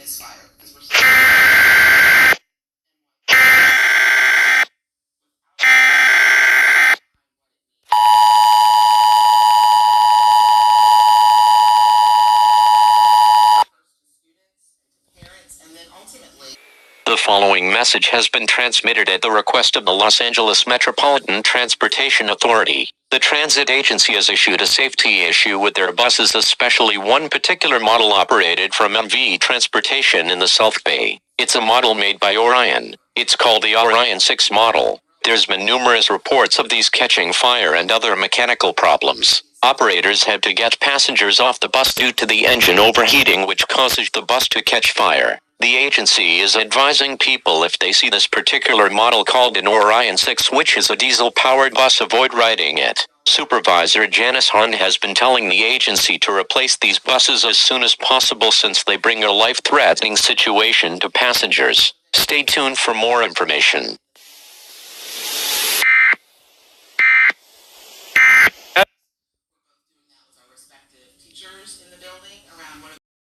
misfire because we're parents and then ultimately. The following message has been transmitted at the request of the Los Angeles Metropolitan Transportation Authority. The transit agency has issued a safety issue with their buses, especially one particular model operated from MV Transportation in the South Bay. It's a model made by Orion. It's called the Orion 6 model. There's been numerous reports of these catching fire and other mechanical problems. Operators had to get passengers off the bus due to the engine overheating, which causes the bus to catch fire. The agency is advising people if they see this particular model called an Orion 6, which is a diesel-powered bus, avoid riding it. Supervisor Janice Hahn has been telling the agency to replace these buses as soon as possible since they bring a life-threatening situation to passengers. Stay tuned for more information.